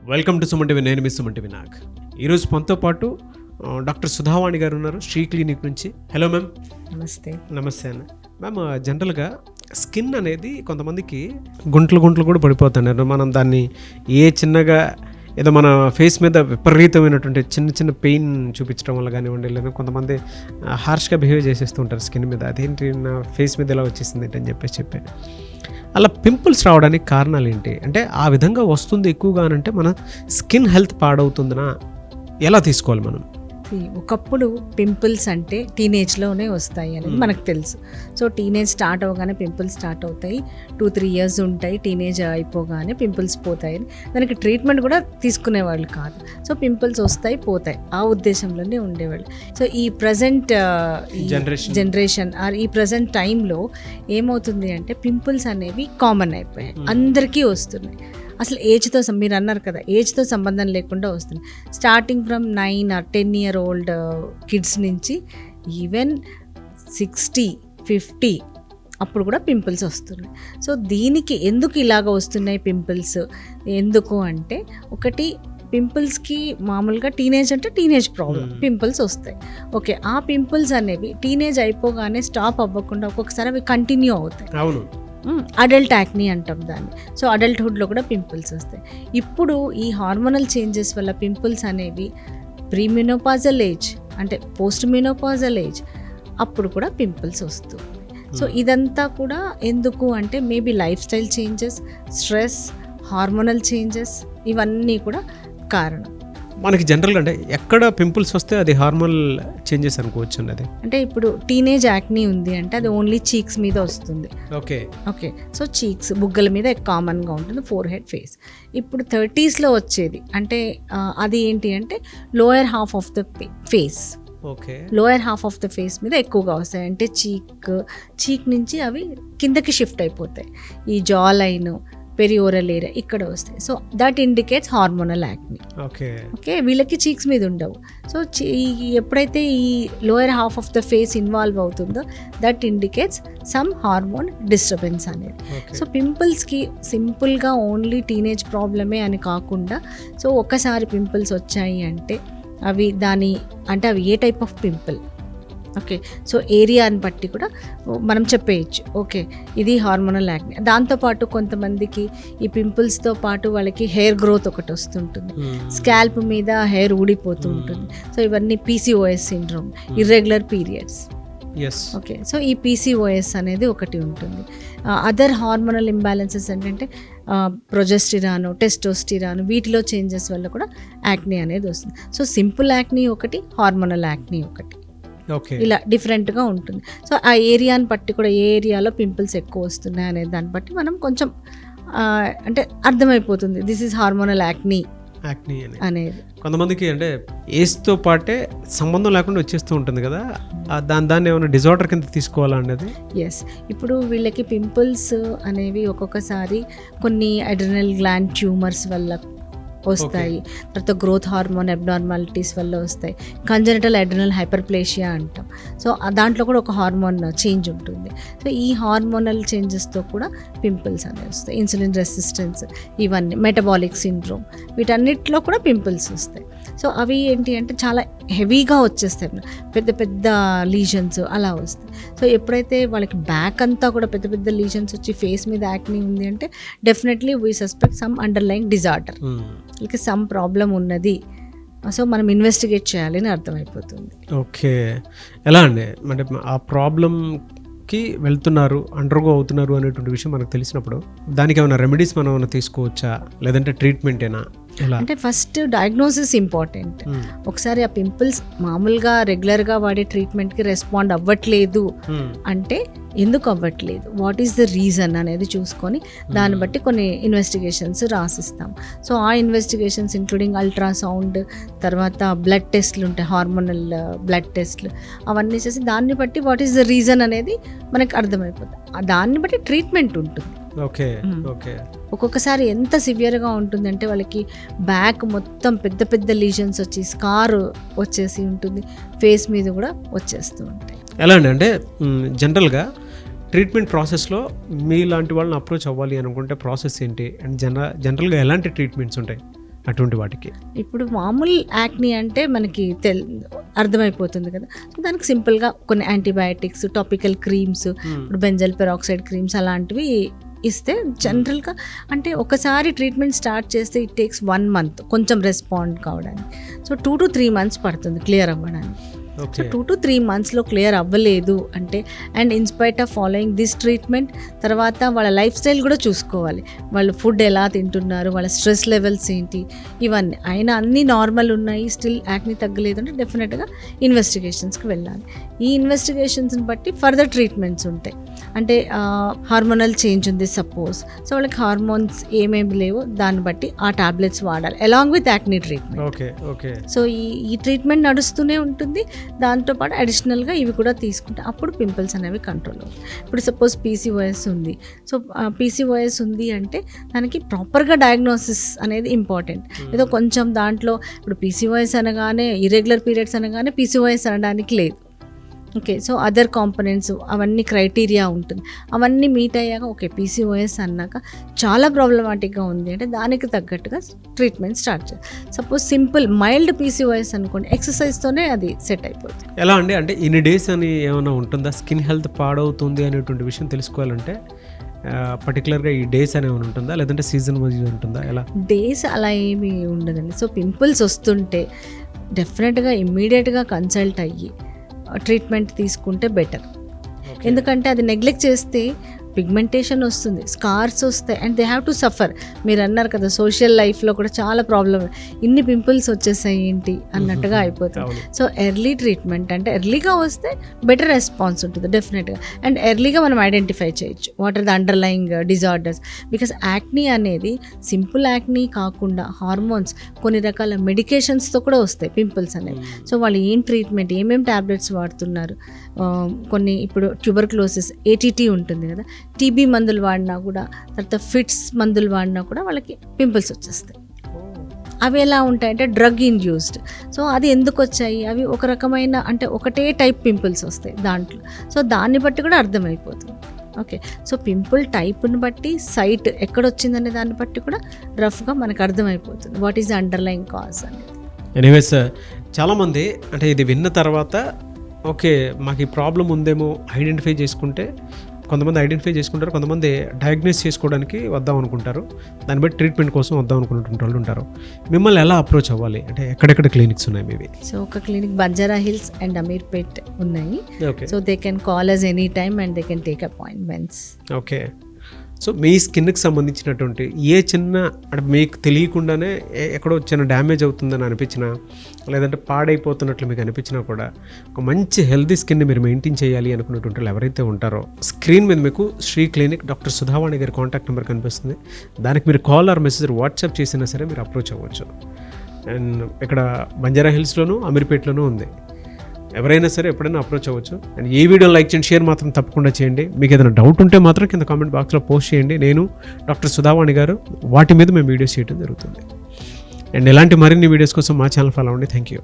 Welcome to Suman TV. నేను మీ Suman TV Nag. ఈరోజు మనతో పాటు డాక్టర్ సుధావాణి గారు ఉన్నారు, శ్రీ క్లినిక్ నుంచి. Hello ma'am. నమస్తే. నమస్తే అన్న. మ్యామ్, జనరల్గా స్కిన్ అనేది కొంతమందికి గుంటలు కూడా పడిపోతున్నారు. మనం దాన్ని చిన్నగా ఏదో మన ఫేస్ మీద విపరీతమైనటువంటి చిన్న పెయిన్ చూపించడం వల్ల కానివ్వండి, లేదా కొంతమంది హార్ష్గా బిహేవ్ చేసేస్తూ ఉంటారు స్కిన్ మీద. అదేంటి నా ఫేస్ మీద ఎలా వచ్చేసింది అని చెప్పాను. అలా పింపుల్స్ రావడానికి కారణాలు ఏంటి? అంటే ఆ విధంగా వస్తుంది ఎక్కువగా అంటే మన స్కిన్ హెల్త్ పాడవుతుందనా? ఎలా తీసుకోవాలి మనం? ఒకప్పుడు పింపుల్స్ అంటే టీనేజ్లోనే వస్తాయి అనేది మనకు తెలుసు. సో టీనేజ్ స్టార్ట్ అవ్వగానే పింపుల్స్ స్టార్ట్ అవుతాయి. 2-3 years ఉంటాయి. టీనేజ్ అయిపోగానే పింపుల్స్ పోతాయి. దానికి ట్రీట్మెంట్ కూడా తీసుకునేవాళ్ళు కాదు. సో పింపుల్స్ వస్తాయి, పోతాయి, ఆ ఉద్దేశంలోనే ఉండేవాళ్ళు. సో ఈ ప్రజెంట్ జనరేషన్ ఈ ప్రజెంట్ టైంలో ఏమవుతుంది అంటే పింపుల్స్ అనేవి కామన్ అయిపోయాయి, అందరికీ వస్తున్నాయి. అసలు ఏజ్తో మీరు అన్నారు కదా, ఏజ్తో సంబంధం లేకుండా వస్తుంది. Starting from 9 or 10 year old kids నుంచి ఈవెన్ 60-50 అప్పుడు కూడా పింపుల్స్ వస్తున్నాయి. సో దీనికి ఎందుకు ఇలాగ వస్తున్నాయి పింపుల్స్? ఎందుకు అంటే, ఒకటి పింపుల్స్కి మామూలుగా టీనేజ్ అంటే టీనేజ్ ప్రాబ్లం, పింపుల్స్ వస్తాయి. ఓకే, ఆ పింపుల్స్ అనేవి టీనేజ్ అయిపోగానే స్టాప్ అవ్వకుండా ఒక్కొక్కసారి అవి కంటిన్యూ అవుతాయి. అవును, అడల్ట్ యాక్నీ అంటాం దాన్ని. సో అడల్ట్హుడ్లో కూడా పింపుల్స్ వస్తాయి. ఇప్పుడు ఈ హార్మోనల్ చేంజెస్ వల్ల పింపుల్స్ అనేవి ప్రీమినోపాజల్ ఏజ్ అంటే పోస్ట్ మినోపాజల్ ఏజ్ అప్పుడు కూడా పింపుల్స్ వస్తుంది. సో ఇదంతా కూడా ఎందుకు అంటే maybe life style changes, stress, hormonal changes, ఇవన్నీ కూడా కారణం. మనకి జనరల్గా అంటే ఎక్కడ పింపుల్స్ వస్తే అది హార్మోనల్ చేంజెస్ అనుకోవచ్చు అండి. అది అంటే ఇప్పుడు టీనేజ్ యాక్నీ ఉంది అంటే అది ఓన్లీ చీక్స్ మీద వస్తుంది. ఓకే. సో చీక్స్, బుగ్గల మీద కామన్గా ఉంటుంది, ఫోర్ హెడ్, ఫేస్. ఇప్పుడు 30sలో వచ్చేది అంటే అది ఏంటి అంటే lower half of the face. Okay, lower half of the face మీద ఎక్కువగా వస్తాయి. అంటే చీక్ నుంచి అవి కిందకి షిఫ్ట్ అయిపోతాయి. ఈ జా లైన్, పెరియోరల్ ఏరియా ఇక్కడ వస్తాయి. So that indicates hormonal acne. Okay, వీళ్ళకి చీక్స్ మీద ఉండవు. సో ఎప్పుడైతే ఈ lower half of the face involve అవుతుందో that indicates some hormone disturbance అనేది. సో పింపుల్స్కి సింపుల్గా ఓన్లీ టీనేజ్ ప్రాబ్లమే అని కాకుండా, సో ఒక్కసారి పింపుల్స్ వచ్చాయి అంటే అవి అవి ఏ type of pimple, okay, so ఏరియాని బట్టి కూడా మనం చెప్పేయచ్చు. ఓకే, ఇది హార్మోనల్ యాక్నీ. దాంతోపాటు కొంతమందికి ఈ పింపుల్స్తో పాటు వాళ్ళకి హెయిర్ గ్రోత్ ఒకటి వస్తుంటుంది, స్కాల్ప్ మీద హెయిర్ ఊడిపోతూ ఉంటుంది. సో ఇవన్నీ PCOS syndrome, irregular periods. Okay, so ఈ PCOS అనేది ఒకటి ఉంటుంది. అదర్ హార్మోనల్ ఇంబ్యాలెన్సెస్ ఏంటంటే ప్రొజెస్టిరాను, టెస్టోస్టిరాను, వీటిలో చేంజెస్ వల్ల కూడా యాక్నీ అనేది వస్తుంది. సో సింపుల్ యాక్నీ ఒకటి, హార్మోనల్ యాక్నీ ఒకటి, ఇలా డిఫరెంట్గా ఉంటుంది. సో ఆ ఏరియాని బట్టి కూడా ఏ ఏరియాలో పింపుల్స్ ఎక్కువ వస్తున్నాయి అనే దాన్ని బట్టి మనం కొంచెం అంటే అర్థమైపోతుంది దిస్ ఈజ్ హార్మోనల్ యాక్నీ అనేది. కొంతమందికి అంటే ఏజ్తో పాటే సంబంధం లేకుండా వచ్చేస్తూ ఉంటుంది కదా, దాన్ని ఏమైనా డిజార్డర్ కింద తీసుకోవాలా అనేది? ఎస్, ఇప్పుడు వీళ్ళకి పింపుల్స్ అనేవి ఒక్కొక్కసారి కొన్ని అడ్రినల్ గ్లాండ్ ట్యూమర్స్ వల్ల వస్తాయి, తర్వాత గ్రోత్ హార్మోన్ అబ్నార్మాలిటీస్ వల్ల వస్తాయి, కంజనిటల్ అడ్రినల్ హైపర్ప్లేషియా అంటాం. సో దాంట్లో కూడా ఒక హార్మోన్ చేంజ్ ఉంటుంది. సో ఈ హార్మోనల్ చేంజెస్తో కూడా పింపుల్స్ అనేవి వస్తాయి. ఇన్సులిన్ రెసిస్టెన్స్, ఇవన్నీ, మెటబాలిక్ సిండ్రోమ్, వీటన్నిటిలో కూడా పింపుల్స్ వస్తాయి. సో అవి ఏంటి అంటే చాలా హెవీగా వచ్చేస్తాయి, పెద్ద పెద్ద లీజన్స్ అలా వస్తాయి. సో ఎప్పుడైతే వాళ్ళకి బ్యాక్ అంతా కూడా పెద్ద పెద్ద లీజన్స్ వచ్చి ఫేస్ మీద యాక్నీ ఉంది అంటే definitely we suspect some underlying disorder, వీళ్ళకి సమ్ ప్రాబ్లం ఉన్నది. సో మనం ఇన్వెస్టిగేట్ చేయాలని అర్థమైపోతుంది. ఓకే, ఎలా అండి అంటే ఆ ప్రాబ్లంకి వెళ్తున్నారు, అండర్గో అవుతున్నారు అనేటువంటి విషయం మనకు తెలిసినప్పుడు దానికి ఏమైనా రెమెడీస్ మనం ఏమైనా తీసుకోవచ్చా, లేదంటే ట్రీట్మెంటేనా? అంటే ఫస్ట్ డయాగ్నోసిస్ ఇంపార్టెంట్. ఒకసారి ఆ పింపుల్స్ మామూలుగా రెగ్యులర్గా వాడే ట్రీట్మెంట్కి రెస్పాండ్ అవ్వట్లేదు అంటే ఎందుకు అవ్వట్లేదు, వాట్ ఈస్ ద రీజన్ అనేది చూసుకొని దాన్ని బట్టి కొన్ని ఇన్వెస్టిగేషన్స్ రాసిస్తాం. సో ఆ ఇన్వెస్టిగేషన్స్ ఇంక్లూడింగ్ అల్ట్రాసౌండ్, తర్వాత బ్లడ్ టెస్ట్లు ఉంటాయి, హార్మోనల్ బ్లడ్ టెస్ట్లు, అవన్నీ చేసి దాన్ని బట్టి వాట్ ఈస్ ద రీజన్ అనేది మనకు అర్థమైపోతుంది. దాన్ని బట్టి ట్రీట్మెంట్ ఉంటుంది. ఓకే. ఒక్కొక్కసారి ఎంత సివియర్గా ఉంటుందంటే వాళ్ళకి బ్యాక్ మొత్తం పెద్ద పెద్ద లీజన్స్ వచ్చి స్కార్ వచ్చేసి ఉంటుంది, ఫేస్ మీద కూడా వచ్చేస్తూ ఉంటాయి. ఎలా అండి అంటే జనరల్గా ట్రీట్మెంట్ ప్రాసెస్లో మీలాంటి వాళ్ళని అప్రోచ్ అవ్వాలి అనుకుంటే ప్రాసెస్ ఏంటి అండ్ జనరల్గా ఎలాంటి ట్రీట్మెంట్స్ ఉంటాయి? అటువంటి వాటికి? ఇప్పుడు మామూలు యాక్ని అంటే మనకి అర్థమైపోతుంది కదా. సో దానికి సింపుల్గా కొన్ని యాంటీబయాటిక్స్, టాపికల్ క్రీమ్స్, ఇప్పుడు బెంజల్ పెరాక్సైడ్ క్రీమ్స్ అలాంటివి ఇస్తే జనరల్గా అంటే ఒకసారి ట్రీట్మెంట్ స్టార్ట్ చేస్తే ఇట్ టేక్స్ 1 month కొంచెం రెస్పాండ్ కావడానికి. సో 2 to 3 months పడుతుంది క్లియర్ అవ్వడానికి. సో 2 to 3 monthsలో క్లియర్ అవ్వలేదు అంటే, and in spite of following this treatment తర్వాత వాళ్ళ లైఫ్ స్టైల్ కూడా చూసుకోవాలి. వాళ్ళు ఫుడ్ ఎలా తింటున్నారు, వాళ్ళ స్ట్రెస్ లెవెల్స్ ఏంటి, ఇవన్నీ అయినా అన్నీ నార్మల్ ఉన్నాయి, స్టిల్ యాక్ని తగ్గలేదు అంటే డెఫినెట్గా ఇన్వెస్టిగేషన్స్కి వెళ్ళాలి. ఈ ఇన్వెస్టిగేషన్స్ని బట్టి ఫర్దర్ ట్రీట్మెంట్స్ ఉంటాయి. అంటే హార్మోనల్ చేంజ్ ఉంది సపోజ్, సో వాళ్ళకి హార్మోన్స్ ఏమేమి లేవో దాన్ని బట్టి ఆ టాబ్లెట్స్ వాడాలి అలాంగ్ విత్ యాక్ని ట్రీట్మెంట్. సో ఈ ట్రీట్మెంట్ నడుస్తూనే ఉంటుంది. దాంతోపాటు అడిషనల్గా ఇవి కూడా తీసుకుంటే అప్పుడు పింపుల్స్ అనేవి కంట్రోల్ అవుతాయి. ఇప్పుడు సపోజ్ పీసీఓఎస్ ఉంది, సో పీసీఓఎస్ ఉంది అంటే దానికి ప్రాపర్గా డయాగ్నోసిస్ అనేది ఇంపార్టెంట్. ఏదో కొంచెం దాంట్లో ఇప్పుడు పీసీఓఎస్ అనగానే ఇర్రెగ్యులర్ పీరియడ్స్ అనగానే పీసీఓఎస్ అనడానికి లేదు. ఓకే, సో అదర్ కాంపనెంట్స్ అవన్నీ క్రైటీరియా ఉంటుంది, అవన్నీ మీట్ అయ్యాక ఓకే పీసీఓఎస్ అన్నాక చాలా ప్రాబ్లమాటిక్గా ఉంది అంటే దానికి తగ్గట్టుగా ట్రీట్మెంట్ స్టార్ట్ చేయాలి. సపోజ్ సింపుల్ మైల్డ్ పీసీఓఎస్ అనుకోండి, ఎక్సర్సైజ్తోనే అది సెట్ అయిపోతుంది. ఎలా అండి, అంటే ఇన్ని డేస్ అని ఏమైనా ఉంటుందా? స్కిన్ హెల్త్ పాడవుతుంది అనేటువంటి విషయం తెలుసుకోవాలంటే పర్టికులర్గా ఈ డేస్ అనేవి ఉంటుందా, లేదంటే సీజన్ వైజ్ ఉంటుందా? ఎలా డేస్ అలా ఏమీ ఉండదండి. సో పింపుల్స్ వస్తుంటే డెఫినెట్గా ఇమ్మీడియట్గా కన్సల్ట్ అయ్యి ట్రీట్మెంట్ తీసుకుంటే బెటర్. ఎందుకంటే అది నెగ్లెక్ట్ చేస్తే పిగ్మెంటేషన్ వస్తుంది, స్కార్స్ వస్తాయి, and they have to suffer. మీరు అన్నారు కదా సోషల్ లైఫ్లో కూడా చాలా ప్రాబ్లమ్, ఇన్ని పింపుల్స్ వచ్చేసాయి ఏంటి అన్నట్టుగా అయిపోతుంది. సో ఎర్లీ ట్రీట్మెంట్ అంటే ఎర్లీగా వస్తే బెటర్ రెస్పాన్స్ ఉంటుంది డెఫినెట్గా, అండ్ ఎర్లీగా మనం ఐడెంటిఫై చేయొచ్చు what are the underlying disorders. Because acne అనేది సింపుల్ యాక్నీ కాకుండా హార్మోన్స్ కొన్ని రకాల మెడికేషన్స్తో కూడా వస్తాయి పింపుల్స్ అనేవి. సో వాళ్ళు ఏం ట్రీట్మెంట్, ఏమేమి ట్యాబ్లెట్స్ వాడుతున్నారు, కొన్ని ఇప్పుడు ట్యూబర్క్లోసిస్ ఏటీటీ ఉంటుంది కదా, టీబీ మందులు వాడినా కూడా, తర్వాత ఫిట్స్ మందులు వాడినా కూడా వాళ్ళకి పింపుల్స్ వచ్చేస్తాయి. అవి ఎలా ఉంటాయంటే డ్రగ్ ఇండ్యూస్డ్. సో అది ఎందుకు వచ్చాయి, అవి ఒక రకమైన అంటే ఒకటే టైప్ పింపుల్స్ వస్తాయి దాంట్లో. సో దాన్ని బట్టి కూడా అర్థమైపోతుంది. ఓకే, సో పింపుల్ టైప్ని బట్టి సైట్ ఎక్కడొచ్చిందనే దాన్ని బట్టి కూడా రఫ్గా మనకు అర్థమైపోతుంది what is the underline cause అనేది. ఎనీవేస్, చాలామంది అంటే ఇది విన్న తర్వాత ఓకే మాకు ఈ ప్రాబ్లం ఉందేమో ఐడెంటిఫై చేసుకుంటే, కొంతమంది ఐడెంటిఫై చేసుకుంటారు, కొంతమంది డయాగ్నోస్ చేసుకోవడానికి వద్దాం అనుకుంటారు, దాన్ని బట్టి ట్రీట్మెంట్ కోసం వద్దాం అనుకుంటున్న వాళ్ళు ఉంటారు. మిమ్మల్ని ఎలా అప్రోచ్ అవ్వాలి అంటే ఎక్కడెక్కడ క్లినిక్స్ ఉన్నాయి మీవి? సో ఒక clinic Banjara hills and Ameerpet ఉన్నాయి. Okay, so they can call us any time and they can take appointments. Okay, so మీ స్కిన్కి సంబంధించినటువంటి ఏ చిన్న అంటే మీకు తెలియకుండానే ఎక్కడో చిన్న డ్యామేజ్ అవుతుందని అనిపించినా, లేదంటే పాడైపోతున్నట్లు మీకు అనిపించినా కూడా ఒక మంచి హెల్తీ స్కిన్ని మీరు మెయింటైన్ చేయాలి అనుకున్నటువంటి వాళ్ళు ఎవరైతే ఉంటారో, స్క్రీన్ మీద మీకు శ్రీ క్లినిక్ డాక్టర్ సుధావాణి గారి కాంటాక్ట్ నెంబర్ కనిపిస్తుంది. దానికి మీరు కాల్ ఆర్ మెసేజ్ వాట్సాప్ చేసినా సరే మీరు అప్రోచ్ అవ్వచ్చు. అండ్ ఇక్కడ బంజారా హిల్స్లోనూ అమీర్పేట్లోనూ ఉంది. ఎవరైనా సరే ఎప్పుడైనా అప్రోచ్ అవ్వచ్చు. అండ్ ఈ వీడియో లైక్ చేయండి, షేర్ మాత్రం తప్పకుండా చేయండి. మీకు ఏదైనా డౌట్ ఉంటే మాత్రం కింద కామెంట్ బాక్స్లో పోస్ట్ చేయండి. నేను డాక్టర్ సుధావాణి గారు వాటి మీద మేము వీడియోస్ చేయడం జరుగుతుంది. అండ్ ఇలాంటి మరిన్ని వీడియోస్ కోసం మా ఛానల్ ఫాలో అవ్వండి. Thank you.